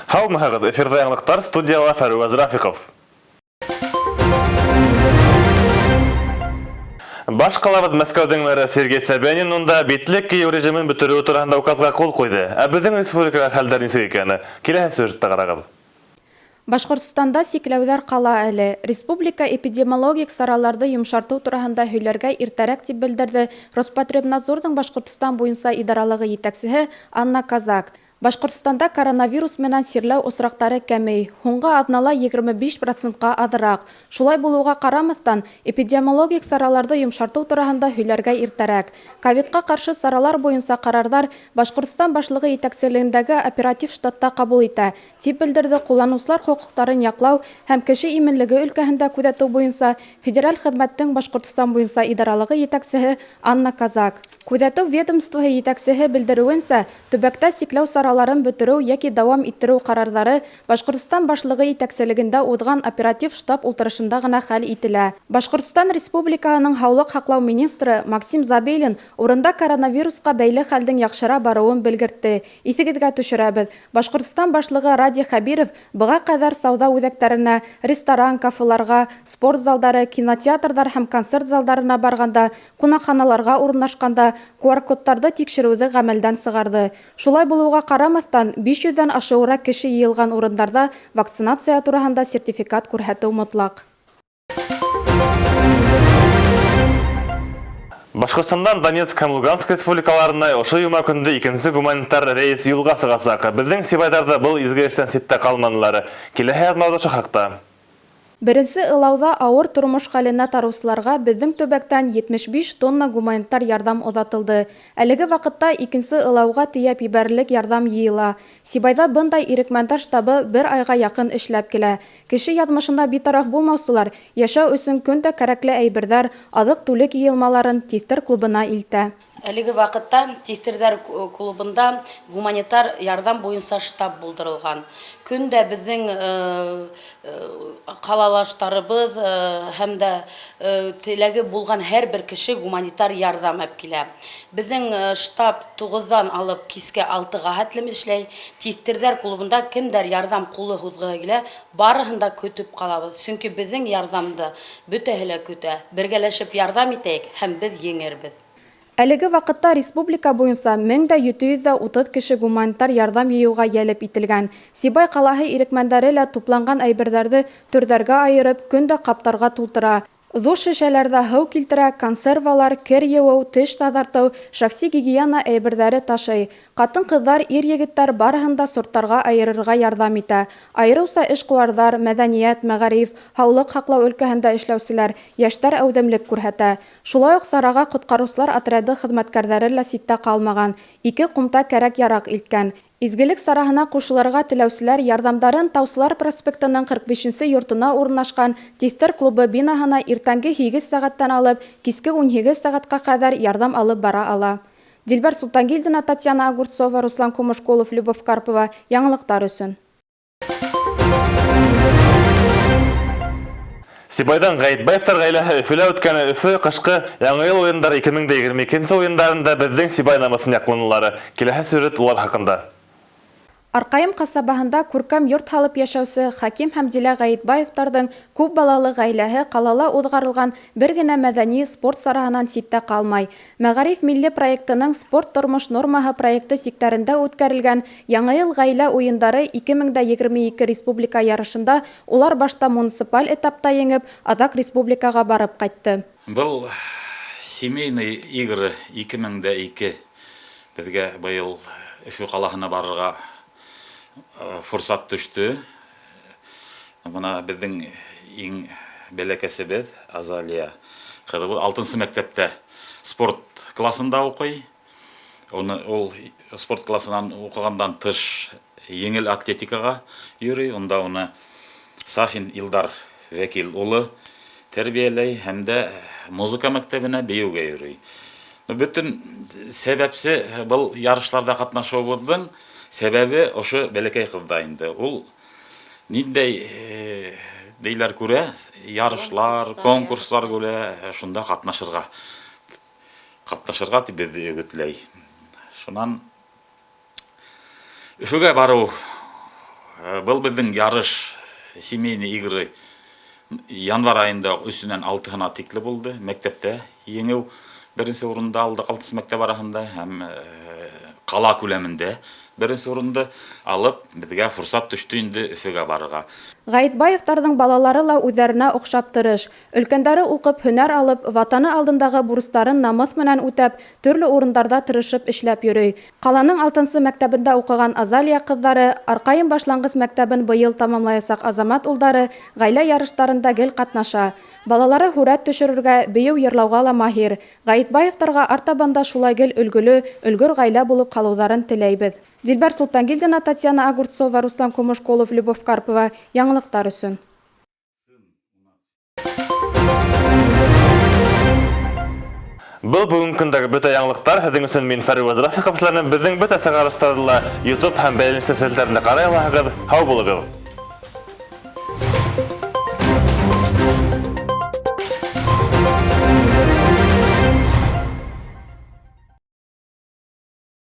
Һаумыһығыҙ, эфирҙа яңылыҡтар, студияла Фәруаз Рафиҡов. Баш ҡалабыҙ Мәскәүҙең мэры Сергей Собянин унда битлек кейеү режимын бөтөрөү тураһында указға ҡул ҡуйҙы. Ә беҙҙең республикала хәлдәр нисек икәне? Киләһе сюжетта ҡарағыҙ. Башҡортостанда сикләүҙәр ҡала әле. Республика эпидемиологик сараларҙы йомшартыу тураһында һөйләргә иртәрәк тип белдерҙе Роспотребнадзорҙың Башҡортостан буйынса идаралығы етәксеһе Анна Казак. Башҡортостанда коронавирус менән сирләү осраҡтары кәмей. Һуңғы аҙнала 25%-ҡа аҙыраҡ. Шулай булыуға ҡарамаҫтан, эпидемиологик сараларҙы йомшартыу тураһында һөйләргә иртәрәк. Ковидҡа ҡаршы саралар буйынса ҡарарҙар Башҡортостан башлығы етәкселегендәге оператив штатта ҡабул итә, тип белдерҙе ҡулланыусылар хоҡуҡтарын яҡлау һәм кеше именлеге өлкәһендә күҙәтеү буйынса федераль хеҙмәттең Башҡортостан буйынса идаралығы етәксеһе Анна Казак. Күҙәтеү ведомствоһы етәксеһе белдереүенсә, төбәктә сикләү сараларын бөтөрөү йәки дауам иттереү ҡарарҙары Башҡортостан башлығы етәкселегендә уҙған оператив штаб ултырышында ғына хәл ителә. Башҡортостан Республикаһының һаулыҡ һаҡлау министры Максим Забелин урында коронавирусҡа бәйле хәлдең яҡшыра барыуын белгертте. Иҫегеҙгә төшөрәбеҙ, Башҡортостан башлығы Ради Хәбиров быға ҡәҙәр сауҙа үҙәктәренә, ресторан, кафеларға, спорт залдары, кинотеатрҙар һәм концерт залдарына барғанда, ҡунаҡханаларға урынлашҡанда QR-кодтарҙы тикшереүҙе ғәмәлдән сығарҙы. Шулай булыуға ҡарамаҫтан, 500-ҙән ашыуыраҡ кеше йыйылған урындарҙа вакцинация тураһында сертификат күрһәтеү мотлаҡ. Башҡортостандан Донецк һәм Луганск республикаларына ошо йома көндө икенсе гуманитар рейс юлға сығасаҡ. Беҙҙең Сибайҙарҙа был изге эштән ситтә ҡалманылар. Киләһе яҙмауҙа шул хаҡта. Беренсе ылауҙа ауыр тормош хәленә тарыусыларға беҙҙең төбәктән 75 тонна гуманитар ярҙам оҙатылды. Әлеге ваҡытта икенсе ылауға тейәп ебәрелек ярҙам йыйыла. Сибайҙа бындай ирекмәндәр штабы бер айға яҡын эшләп килә. Кеше яҙмышында битараф булмаусылар йәшәү өсөн көндә кәрәкле әйберҙәр, аҙыҡ-түлек йыйылмаларын Тиҫтер клубына илтә. Әлеге ваҡытта Тиҫтерҙәр клубында гуманитар ярҙам буйынса штаб булдырылған. Көндә беҙҙең ҡалалаштарыбыҙ һәм дә теләге булған һәр бер кеше гуманитар ярҙам әп килә. Беҙҙең штаб 9-ҙан алып киске 6-ға хәтлем эшләй. Тиҫтерҙәр клубында кемдәр ярҙам ҡулы һуҙғыһы килә, барыһын да көтөп ҡалабыҙ. Сөнки беҙҙең ярҙамды бөтәһе лә көтә. Бергәләшеп ярҙам итәйек һәм беҙ еңербеҙ. Әлеге ваҡытта республика буйынса 1730 кеше гуманитар ярҙам йыйыуға йәлеп ителгән. Сибай ҡалаһы ирекмәндәре лә тупланған әйберҙәрҙе төрҙәргә айырып, көндә ҡаптарға тултыра. Ҙур шешәләрҙә һыу килтерә, консервалар, кер йыуыу, теш таҙартыу, шәхси гигиена әйберҙәре ташый. Ҡатын-ҡыҙҙар, ир-егеттәр барыһын да сорттарға айырырға ярҙам итә. Айырыуса эшҡыуарҙар, мәҙәниәт, мәғариф, һаулыҡ һаҡлау өлкәһендә эшләүселәр, йәштәр әүҙемлек күрһәтә. Шулай уҡ сараға ҡотҡарыусылар отряды хеҙмәткәрҙәре лә ситтә ҡалмаған, 2 ҡумта кәрәк-яраҡ илткән. Изгелек сараһына ҡушылырға теләүселәр ярҙамдарын Таусылар проспектының 45-нсе йортона урынлашҡан Тиҫтер клубы бинаһына иртәнге 8 сәғәттән алып, киске 18 сәғәткә ҡәҙәр ярҙам алып бара ала. Дилбәр Султангилдина, Татьяна Огурцова, Руслан Кумышкулов, Любовь Карпова. Яңылыҡтар өсөн. Сибайҙан Ғәйтбаевтар ғаиләһе Өфөлә үткән Өфө ҡышҡы Яңы йыл уйындары 2022 уйындарында беҙҙең Сибай намыҫын яҡланылар. Киләһе сюжет улар хаҡында. Арҡайым ҡасабаһында күркәм йорт һалып йәшәүсе Хаким һәм Дилә Ғәйтбаевтарҙың күп балалы ғаиләһе ҡалала уҙғарылған бер генә мәҙәни спорт сараһынан ситтә ҡалмай. Мәғариф милли проектының спорт тормош нормаһы проекты сиктәрендә үткәрелгән Яңы йыл ғаилә уйындары 2022 республика ярышында улар башта муниципаль этапта еңеп, аҙаҡ республикаға барып ҡайтты. Был семейный игры 2002 беҙгә быйыл Өфө ҡалаһына барырға форсат төштө. Бына беҙҙең иң бәләкәсебеҙ Азалия ҡыҙыбыҙ 6-нсы мәктәптә спорт классында уҡый. Ул спорт классынан уҡығандан тыш еңел атлетикаға йөрөй. Унда уны Сафин Илдар Вәкил улы тәрбиәләй һәм дә музыка мәктәбенә бейеүгә йөрөй. Бөтөн сәбәпсе был ярышларда ҡатнашыуыбыҙҙың сәбәбе ошо бәләкәй ҡыҙҙа инде. Ул ниндәй дейләр күрә, ярышлар, конкурслар күрә, шунда ҡатнашырға тип беҙҙе өгөтләй. Шунан Өфөгә барыу Был біздің ярыш семейный игры январ айында 3-нен 6-ға тиклі болды. Мектепте еңеу бірінші орында алды, 6 мектеп арасында һәм қала күләмінде бірінші орынды алып, бізге фұрсат түшті инде Өфөгә барырга. Ғайытбаевтарҙың балалары ла үҙҙәренә оҡшап тырыш. Өлкәндәре уҡып, һөнәр алып, ватаны алдындағы бурыстарын намыҫ менән үтәп, төрлө урындарда тырышып эшләп йөрөй. Ҡаланың 6-нсы мәктәбендә уҡыған Азалия ҡыҙҙары, Арҡайым башланғыс мәктәбен быйыл тамамлаясаҡ Азамат улдары ғаилә ярыштарында гел ҡатнаша. Балалары һүрәт төшөрөргә, бейеү йырлауға ла маһир. Ғайытбаевтарға артабанда шулай гел өлгөлө, өлгөр ғаилә булып ҡалыуҙарын теләйбеҙ. Дилбәр Султангилдина, Татьяна Огурцова, Руслан Кумышколов, Любовь Карпова. Яңылыҡтар өсөн. Был бүгінгі көндәге бөтә яңылыҡтар. Һеҙҙең өсөн мин Фәрүәз Рафиҡов эшләнем. Беҙҙең бөтә сәғарыштарҙы ла YouTube һәм бәйләнешле селтәрендә ҡарай алаһығыҙ. Һау булығыҙ.